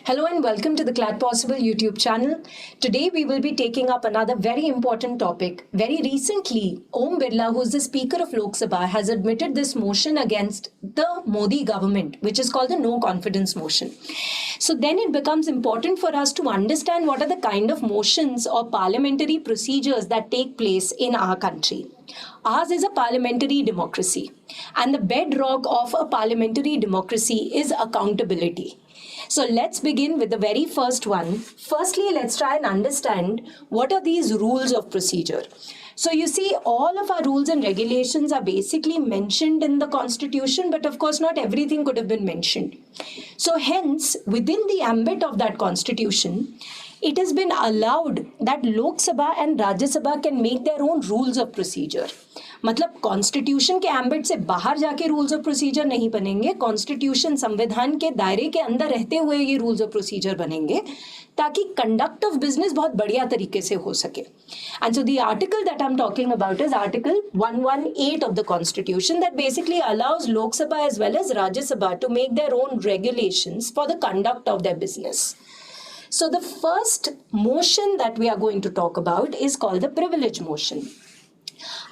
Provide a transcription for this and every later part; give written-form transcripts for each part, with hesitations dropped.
Hello and welcome to the Clad Possible YouTube channel. Today we will be taking up another very important topic. Very recently, Om Birla, who is the Speaker of Lok Sabha, has admitted this motion against the Modi government, which is called the no confidence motion. So then it becomes important for us to understand what are the kind of motions or parliamentary procedures that take place in our country. Ours is a parliamentary democracy, and the bedrock of a parliamentary democracy is accountability. So let's begin with the very first one. Firstly, let's try and understand what are these rules of procedure. So you see, all of our rules and regulations are basically mentioned in the Constitution, but of course not everything could have been mentioned. So hence, within the ambit of that Constitution, it has been allowed that Lok Sabha and Rajya Sabha can make their own rules of procedure. मतलब constitution के ambit से बाहर जाके rules of procedure नहीं बनेंगे, constitution संविधान के दायरे के अंदर रहते हुए ये रूल्स ऑफ प्रोसीजर बनेंगे ताकि कंडक्ट ऑफ बिजनेस बहुत बढ़िया तरीके से हो सके. And so the article that I am talking about is article 118 of the constitution that basically allows Lok Sabha as well as Rajya Sabha to make their own regulations for the conduct of their business. So the first motion that we are going to talk about is called the privilege motion.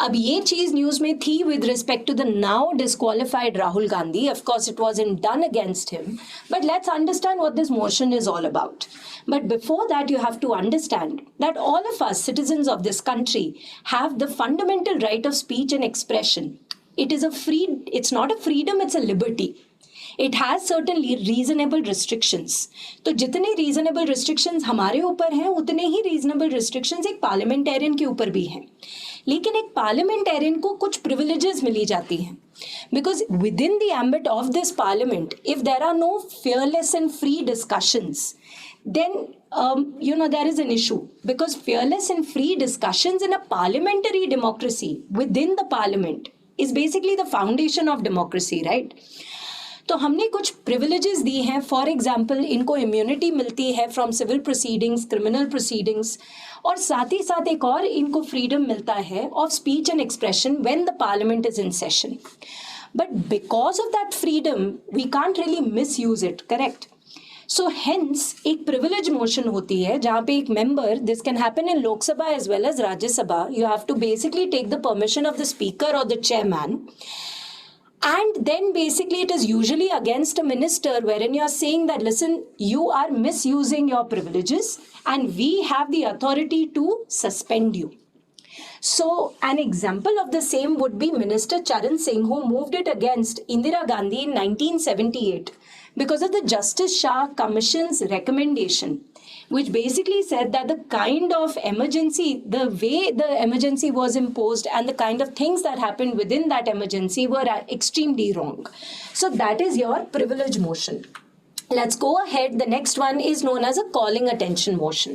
अब ये चीज news में थी with respect to the now disqualified Rahul Gandhi. Of course, it wasn't done against him, but let's understand what this motion is all about. But before that, you have to understand that all of us citizens of this country have the fundamental right of speech and expression. It's not a freedom, it's a liberty. It has certainly reasonable restrictions. तो जितने reasonable restrictions हमारे ऊपर हैं उतने ही reasonable restrictions एक parliamentarian के ऊपर भी हैं. लेकिन एक parliamentarian को कुछ privileges मिली जाती हैं. Because within the ambit of this parliament, if there are no fearless and free discussions, then there is an issue. Because fearless and free discussions in a parliamentary democracy within the parliament is basically the foundation of democracy, right? तो हमने कुछ privileges दी हैं. For example, इनको immunity मिलती है from civil proceedings, criminal proceedings, और साथ ही साथ एक और इनको फ्रीडम मिलता है of speech and expression when the parliament is in session. But because of that freedom we can't really misuse it, correct? So hence एक प्रिविलेज मोशन होती है जहाँ पे एक member, this can happen in Lok Sabha as well as Rajya Sabha, you have to basically take the permission of the speaker और the chairman. And then basically it is usually against a minister wherein you are saying that, listen, you are misusing your privileges and we have the authority to suspend you. So an example of the same would be Minister Charan Singh, who moved it against Indira Gandhi in 1978 because of the Justice Shah Commission's recommendation, which basically said that the kind of emergency, the way the emergency was imposed and the kind of things that happened within that emergency were extremely wrong. So that is your privilege motion. Let's go ahead. The next one is known as a calling attention motion.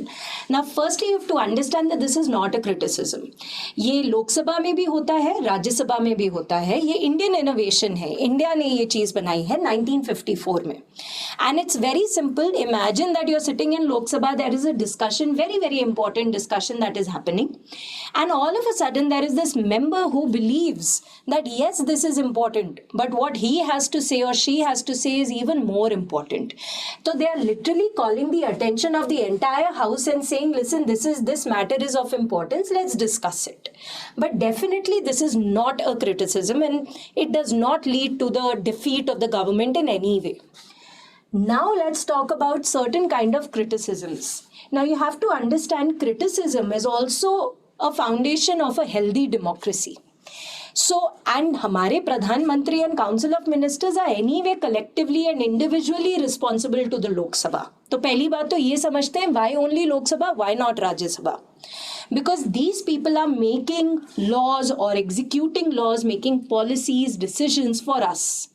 Now, firstly, you have to understand that this is not a criticism. ये लोकसभा में भी होता है, राज्यसभा में भी होता है. ये इंडियन इनोवेशन है. इंडिया ने ये चीज बनाई है 1954 में. And it's very simple. Imagine that you're sitting in Lok Sabha. There is a discussion, very, very important discussion that is happening. And all of a sudden, there is this member who believes that yes, this is important, but what he has to say or she has to say is even more important. So they are literally calling the attention of the entire house and saying, listen, this matter is of importance, let's discuss it. But definitely this is not a criticism and it does not lead to the defeat of the government in any way. Now let's talk about certain kind of criticisms. Now you have to understand criticism is also a foundation of a healthy democracy. So, and हमारे प्रधानमंत्री and council of ministers are anyway collectively and individually responsible to the Lok Sabha. तो पहली बात तो ये समझते हैं, why only Lok Sabha, why not Rajya Sabha? Because these people are making laws or executing laws, making policies, decisions for us.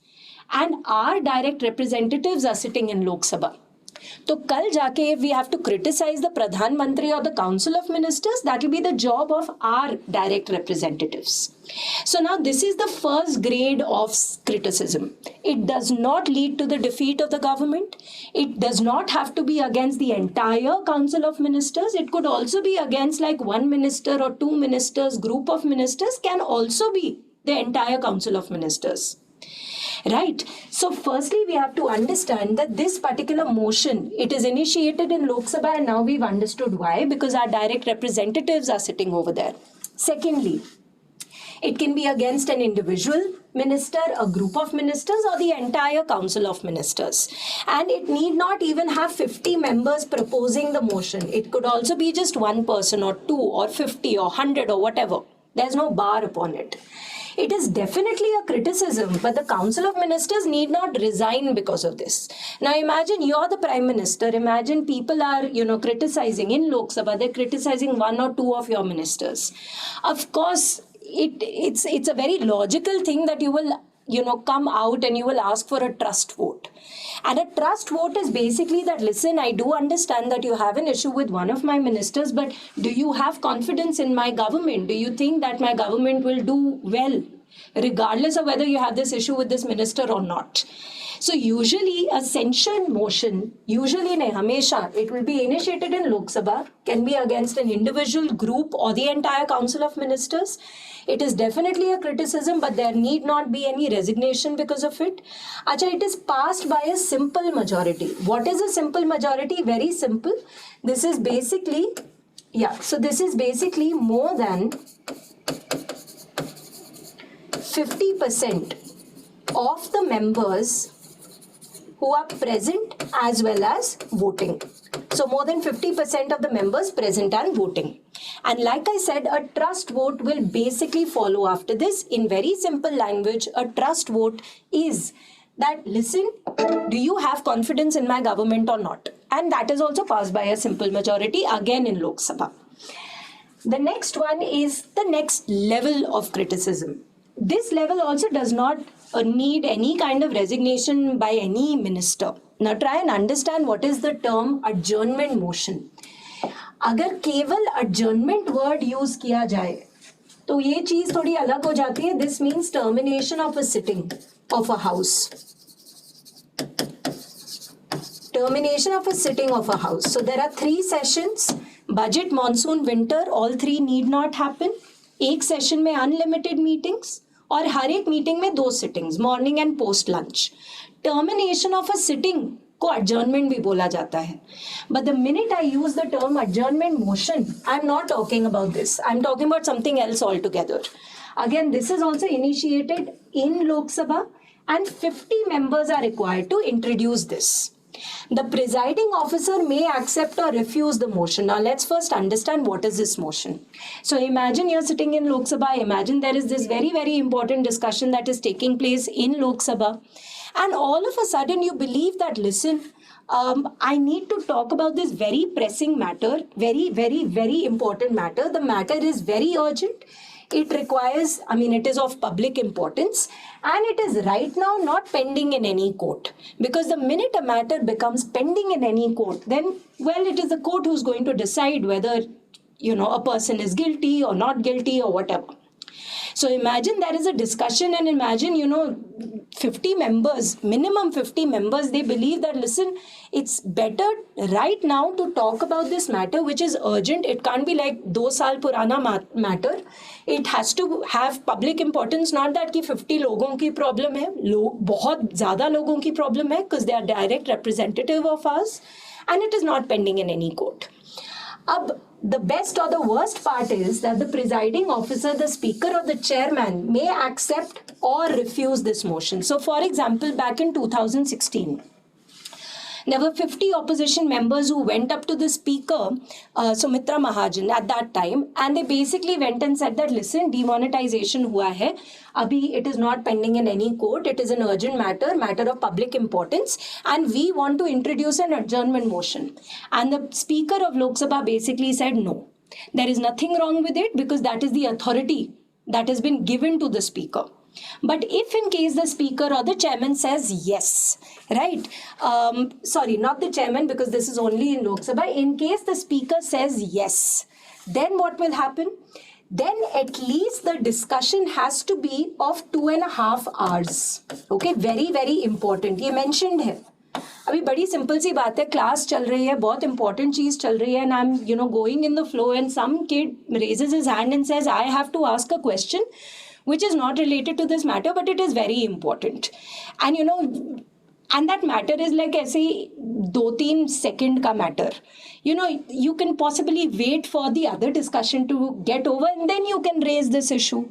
And our direct representatives are sitting in Lok Sabha. तो कल जाके if we have to criticize the Pradhan or the Council of Ministers, that will be the job of our direct representatives. So now this is the first grade of criticism. It does not lead to the defeat of the government. It does not have to be against the entire Council of Ministers. It could also be against like one minister or two ministers, group of ministers, can also be the entire Council of Ministers. right? So firstly, we have to understand that this particular motion, it is initiated in Lok Sabha, and now we've understood why, because our direct representatives are sitting over there. Secondly, it can be against an individual minister, a group of ministers, or the entire council of ministers. And it need not even have 50 members proposing the motion. It could also be just one person or two or 50 or 100 or whatever. There's no bar upon it. It is definitely a criticism, but the Council of Ministers need not resign because of this. Now imagine you're the Prime Minister. Imagine people are, criticizing in Lok Sabha. They're criticizing one or two of your ministers. Of course, it's a very logical thing that you will come out and you will ask for a trust vote. And a trust vote is basically that, listen, I do understand that you have an issue with one of my ministers, but do you have confidence in my government? Do you think that my government will do well, regardless of whether you have this issue with this minister or not? So usually a censure motion, hamesha, it will be initiated in Lok Sabha, can be against an individual, group, or the entire Council of Ministers. It is definitely a criticism, but there need not be any resignation because of it. Acha, it is passed by a simple majority. What is a simple majority? Very simple. This is basically, this is basically more than 50% of the members who are present as well as voting. So more than 50% of the members present and voting. And like I said, a trust vote will basically follow after this. In very simple language, a trust vote is that, listen, do you have confidence in my government or not? And that is also passed by a simple majority, again in Lok Sabha. The next one is the next level of criticism. This level also does not need any kind of resignation by any minister. Now try and understand what is the term adjournment motion. अगर केवल adjournment word use किया जाए तो ये चीज थोड़ी अलग हो जाती है. This means termination of a sitting of a house. Termination of a sitting of a house. So there are 3 sessions: budget, monsoon, winter. All 3 need not happen. एक session में unlimited meetings और हर एक मीटिंग में 2 sittings, morning and post lunch. Termination of a sitting को adjournment भी बोला जाता है. But the minute I use the term adjournment motion, I'm not talking about this. I'm talking about something else altogether. Again, this is also initiated in Lok Sabha, and 50 members are required to introduce this. The presiding officer may accept or refuse the motion. Now let's first understand what is this motion. So imagine you're sitting in Lok Sabha. Imagine there is this very, very important discussion that is taking place in Lok Sabha. And all of a sudden you believe that, listen, I need to talk about this very pressing matter, very, very, very important matter. The matter is very urgent. It requires, it is of public importance, and it is right now not pending in any court. Because the minute a matter becomes pending in any court, then, well, it is the court who's going to decide whether, a person is guilty or not guilty or whatever. So imagine there is a discussion, and imagine, 50 members, minimum 50 members, they believe that, listen, it's better right now to talk about this matter, which is urgent. It can't be like 2 saal purana matter. It has to have public importance, not that कि 50 लोगों की problem है, बहुत ज़्यादा लोगों की problem है, because they are direct representative of us, and it is not pending in any court. The best or the worst part is that the presiding officer, the speaker or the chairman may accept or refuse this motion. So for example, back in 2016, there were 50 opposition members who went up to the speaker, Sumitra Mahajan, at that time, and they basically went and said that, listen, demonetization hua hai. Abhi it is not pending in any court. It is an urgent matter of public importance, and we want to introduce an adjournment motion. And the speaker of Lok Sabha basically said no. There is nothing wrong with it because that is the authority that has been given to the speaker. But if in case the speaker or the chairman says yes, right? Sorry, not the chairman, because this is only in Lok Sabha. In case the speaker says yes, then what will happen? Then at least the discussion has to be of 2.5 hours. Okay, very, very important. ये mentioned है. अभी बड़ी simple सी बात है, class चल रही है, बहुत इंपॉर्टेंट चीज चल रही है, and I'm, going in the flow, and some kid raises his hand and says, I have to ask a question. which is not related to this matter, but it is very important. And and that matter is like ऐसे 2-3 second का matter. You can possibly wait for the other discussion to get over and then you can raise this issue.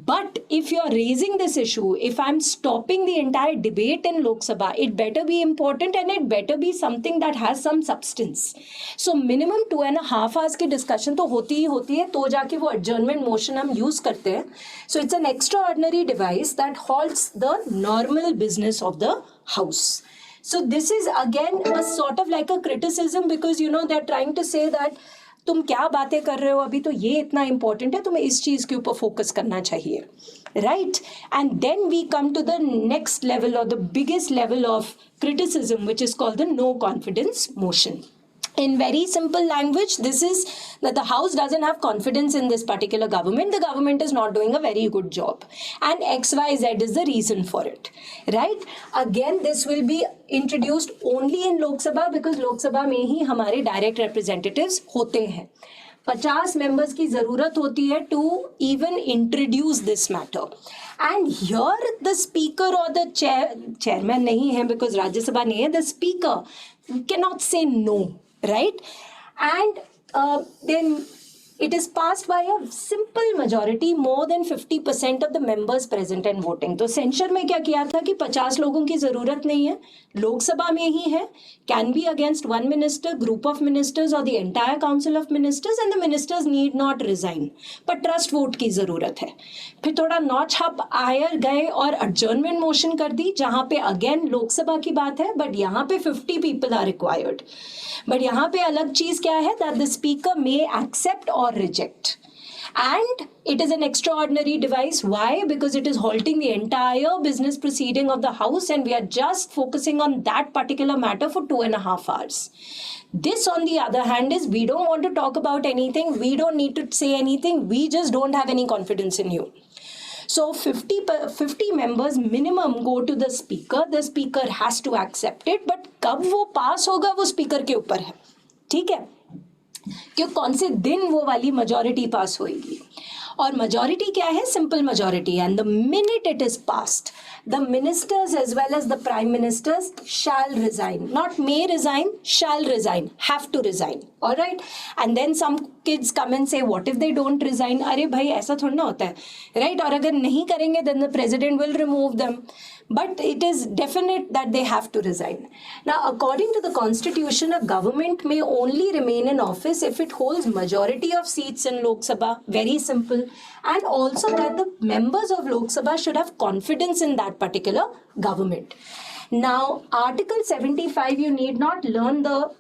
But if you're raising this issue, if I'm stopping the entire debate in Lok Sabha, it better be important and it better be something that has some substance. So minimum 2.5 hours की discussion तो होती ही होती है, तो जाके वो adjournment motion हम use करते हैं. So it's an extraordinary device that halts the normal business of the house. So this is again a sort of like a criticism because they're trying to say that तुम क्या बातें कर रहे हो अभी, तो ये इतना इंपॉर्टेंट है, तुम्हें इस चीज के ऊपर फोकस करना चाहिए, right. And then we come to the next level और the biggest level of criticism, which is called the no confidence motion. In very simple language, this is that the House doesn't have confidence in this particular government. The government is not doing a very good job. And XYZ is the reason for it. Right? Again, this will be introduced only in Lok Sabha because Lok Sabha में ही हमारे direct representatives होते हैं. 50 members की जरूरत होती है to even introduce this matter. And here the speaker or the chairman नहीं है because राज्यसभा नहीं है, the speaker cannot say no. Right? And then it is passed by a simple majority, more than 50% of the members present and voting. तो sensor में क्या किया था कि 50 लोगों की जरूरत नहीं है, लोकसभा में ही है, can be against one minister, group of ministers or the entire council of ministers and the ministers need not resign. पर ट्रस्ट वोट की जरूरत है. फिर थोड़ा नॉच अप आयर गए और adjournment मोशन कर दी, जहां पे अगेन लोकसभा की बात है, बट यहाँ पे 50 people are required. बट यहाँ पे अलग चीज क्या है, that the speaker may accept or reject. And it is an extraordinary device. Why? Because it is halting the entire business proceeding of the House and we are just focusing on that particular matter for 2.5 hours. This, on the other hand, is we don't want to talk about anything. We don't need to say anything. We just don't have any confidence in you. So 50 members minimum go to the speaker. The speaker has to accept it. But कब वो पास होगा वो speaker के ऊपर है. ठीक है, कि कौन से दिन वो वाली majority पास होएगी. और majority क्या है? Simple majority. And the minute it is passed, the ministers as well as the prime ministers shall resign. Not may resign, shall resign. Have to resign. All right? And then some kids come and say, what if they don't resign? अरे भाई ऐसा थोड़ा ना होता है. Right? और अगर नहीं करेंगे, then the president will remove them. But it is definite that they have to resign. Now, according to the constitution, a government may only remain in office if it holds majority of seats in Lok Sabha. Very simple. And also that the members of Lok Sabha should have confidence in that particular government. Now, Article 75, you need not learn the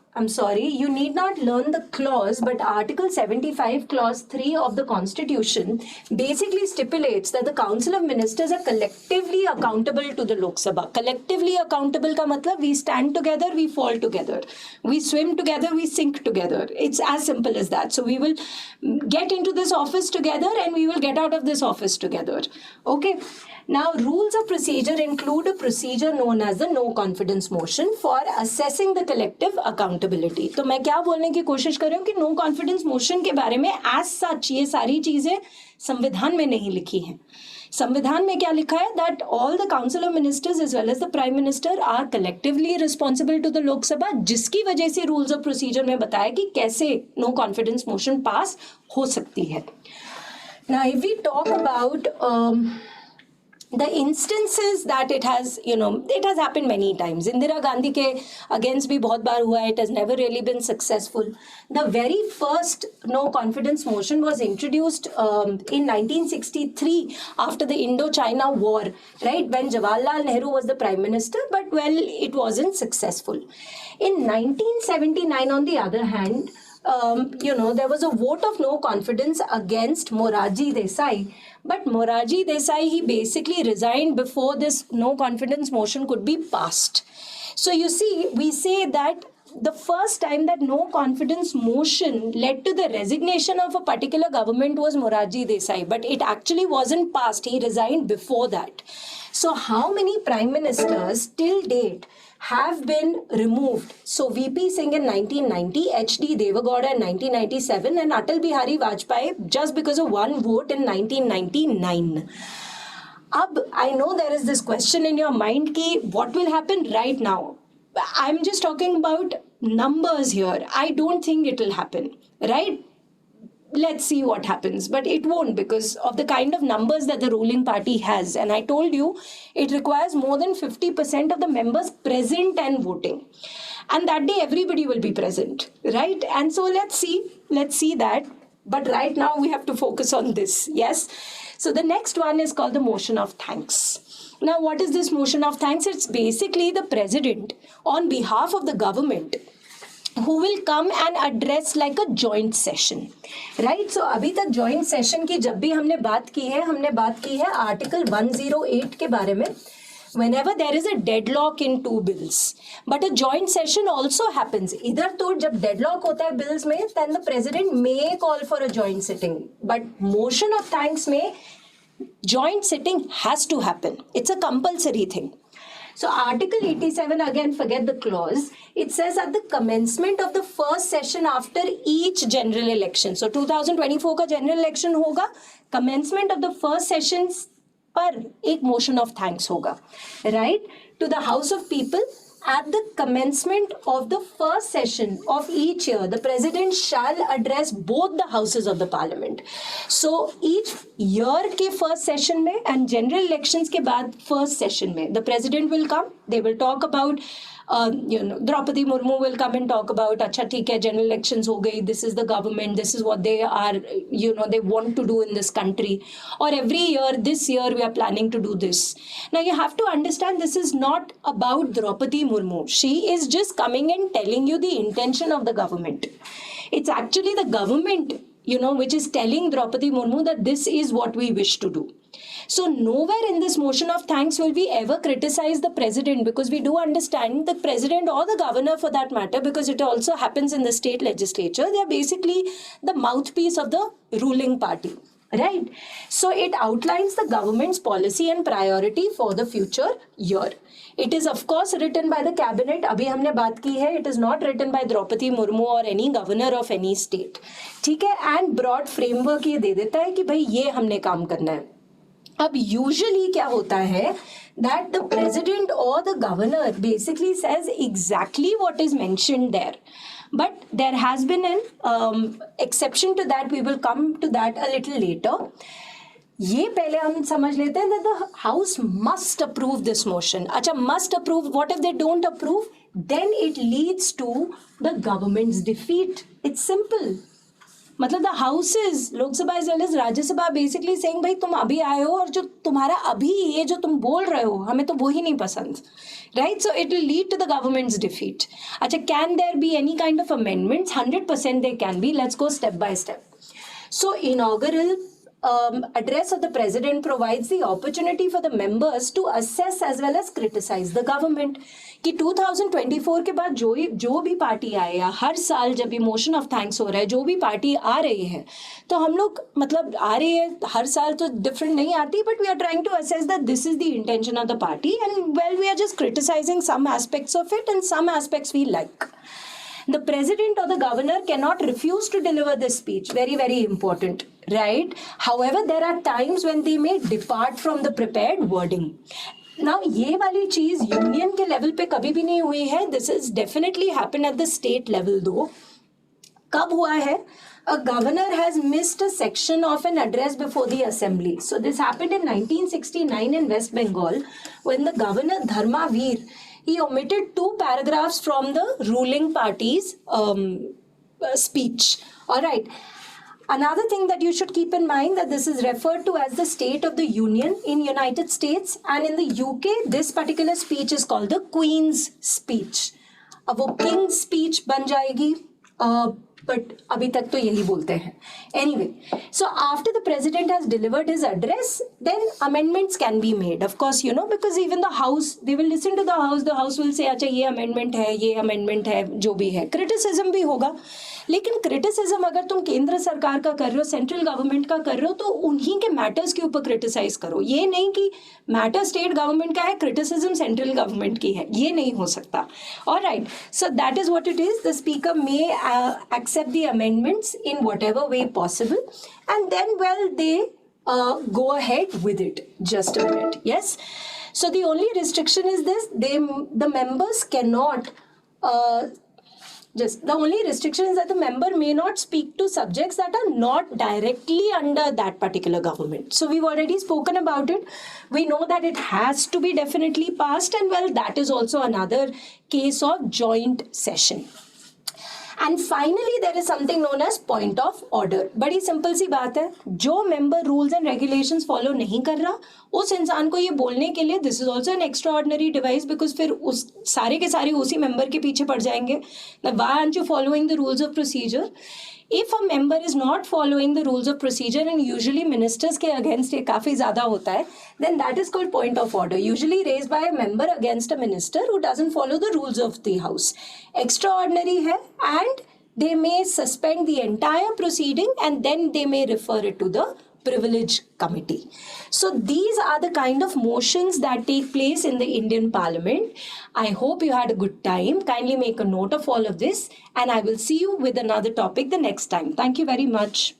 clause, but Article 75, Clause 3 of the Constitution basically stipulates that the Council of Ministers are collectively accountable to the Lok Sabha. Collectively accountable ka matlab, we stand together, we fall together. We swim together, we sink together. It's as simple as that. So we will get into this office together and we will get out of this office together. Okay. Now, rules of procedure include a procedure known as the no confidence motion for assessing the collective accountability. तो मैं क्या बोलने की कोशिश कर रही हूँ कि no confidence motion के बारे में as such ये सारी चीजें संविधान में नहीं लिखी हैं. संविधान में क्या लिखा है? That all the council of ministers as well as the prime minister are collectively responsible to the Lok Sabha, जिसकी वजह से rules of procedure में बताया कि कैसे no confidence motion pass हो सकती है. Now, if we talk about the instances that it has happened many times. Indira Gandhi ke against bhi bahut baar hua hai. It has never really been successful. The very first no confidence motion was introduced in 1963 after the Indo-China War, right? When Jawaharlal Nehru was the prime minister, but it wasn't successful. In 1979, on the other hand, there was a vote of no confidence against Morarji Desai. But Morarji Desai, he basically resigned before this no confidence motion could be passed. So you see, we say that the first time that no confidence motion led to the resignation of a particular government was Morarji Desai, but it actually wasn't passed. He resigned before that. So how many prime ministers till date have been removed. So VP Singh in 1990, HD Devagowda in 1997, and Atal Bihari Vajpayee just because of one vote in 1999. I know there is this question in your mind ki what will happen right now. I'm just talking about numbers here. I don't think it will happen, right? Let's see what happens, but it won't because of the kind of numbers that the ruling party has. And I told you it requires more than 50% of the members present and voting, and that day everybody will be present, right? And so let's see that. But right now we have to focus on this. Yes. So the next one is called the motion of thanks. Now, what is this motion of thanks? It's basically the president on behalf of the government who will come and address like a joint session, right? So अभी तक joint session की जब भी हमने बात की है article 108 के बारे में, whenever there is a deadlock in two bills, but a joint session also happens. इधर तो जब deadlock होता है bills में, then the president may call for a joint sitting, but motion of thanks में joint sitting has to happen. It's a compulsory thing. So Article 87, again, forget the clause. It says at the commencement of the first session after each general election. So 2024 का general election होगा, commencement of the first sessions पर एक motion of thanks होगा, right? To the House of People, at the commencement of the first session of each year, the president shall address both the houses of the parliament. So each year के first session में and general elections के बाद first session में, the president will come, they will talk about Draupadi Murmu will come and talk about, अच्छा ठीक है, general elections हो गई, this is the government, this is what they are, they want to do in this country. Or every year, this year we are planning to do this. Now you have to understand this is not about Draupadi Murmu. She is just coming and telling you the intention of the government. It's actually the government, which is telling Draupadi Murmu that this is what we wish to do. So nowhere in this motion of thanks will we ever criticize the president, because we do understand the president or the governor for that matter, because it also happens in the state legislature. They are basically the mouthpiece of the ruling party, right? So it outlines the government's policy and priority for the future year. It is of course written by the cabinet. अभी हमने बात की है. It is not written by Draupadi Murmu or any governor of any state. ठीक है? And broad framework ये दे देता है कि भाई ये हमने काम करना है. अब usually क्या होता है that the president or the governor basically says exactly what is mentioned there. But there has been an exception to that. We will come to that a little later. ये पहले हम समझ लेते हैं that the house must approve this motion. अच्छा, must approve. What if they don't approve? Then it leads to the government's defeat. It's simple. मतलब the houses, Lok Sabha as well as Rajya Sabha basically saying भाई तुम अभी आए हो और जो तुम्हारा अभी ये जो तुम बोल रहे हो हमें तो वो ही नहीं पसंद, right? So it will lead to the government's defeat. अच्छा, can there be any kind of amendments? 100% there can be. Let's go step by step. So inaugural address of the president provides the opportunity for the members to assess as well as criticize the government. कि 2024 के बाद जो भी party आए या हर साल जब emotion of thanks हो रहा है जो भी पार्टी आ रही है तो हम लोग मतलब आ रही है हर साल तो डिफरेंट नहीं आती, but we are trying to assess that this is the intention of the party and well we are just criticising some aspects of it and some aspects we like. The president or the governor cannot refuse to deliver this speech. Very, very important, right? However, there are times when they may depart from the prepared wording. Now, ये वाली चीज union के level पे कभी भी नहीं हुई है. This is definitely happened at the state level though. कब हुआ है? A governor has missed a section of an address before the assembly. So this happened in 1969 in West Bengal when the governor Dharmavir, he omitted 2 paragraphs from the ruling party's speech. All right. Another thing that you should keep in mind that this is referred to as the State of the Union in United States, and in the UK, this particular speech is called the Queen's Speech. अब वो King's Speech बन जाएगी. but अभी तक तो यही बोलते हैं. Anyway, so after the president has delivered his address, then amendments can be made. Of course, you know, because even the house, they will listen to the house will say, अच्छा ये amendment है, जो भी है. Criticism भी होगा. लेकिन criticism अगर तुम केंद्र सरकार का कर रहे हो, सेंट्रल गवर्नमेंट का कर रहे हो, तो उन्हीं के मैटर्स के ऊपर क्रिटिसाइज करो. ये नहीं कि मैटर स्टेट गवर्नमेंट का है, क्रिटिसिज्म सेंट्रल गवर्नमेंट की है. ये नहीं हो सकता. Alright, so that is what it is. The speaker may accept the amendments in whatever way possible, and then, well, they go ahead with it. Just a minute. Yes. So the only restriction is this: the members cannot. The only restriction is that the member may not speak to subjects that are not directly under that particular government. So we've already spoken about it. We know that it has to be definitely passed, and well, that is also another case of joint session. And finally, there is something known as point of order. बड़ी simple सी बात है, जो member rules and regulations follow नहीं कर रहा, उस इंसान को ये बोलने के लिए this is also an extra ordinary device, because फिर उस सारे के सारे उसी मेंबर के पीछे पड़ जाएंगे. Why aren't you following the rules of procedure? If a member is not following the rules of procedure, and usually ministers के against ये काफी ज्यादा होता है, then that is called point of order, usually raised by a member against a minister who doesn't follow the rules of the house. Extraordinary है, and they may suspend the entire proceeding, and then they may refer it to the privilege committee. So these are the kind of motions that take place in the Indian Parliament. I hope you had a good time. Kindly make a note of all of this, and I will see you with another topic the next time. Thank you very much.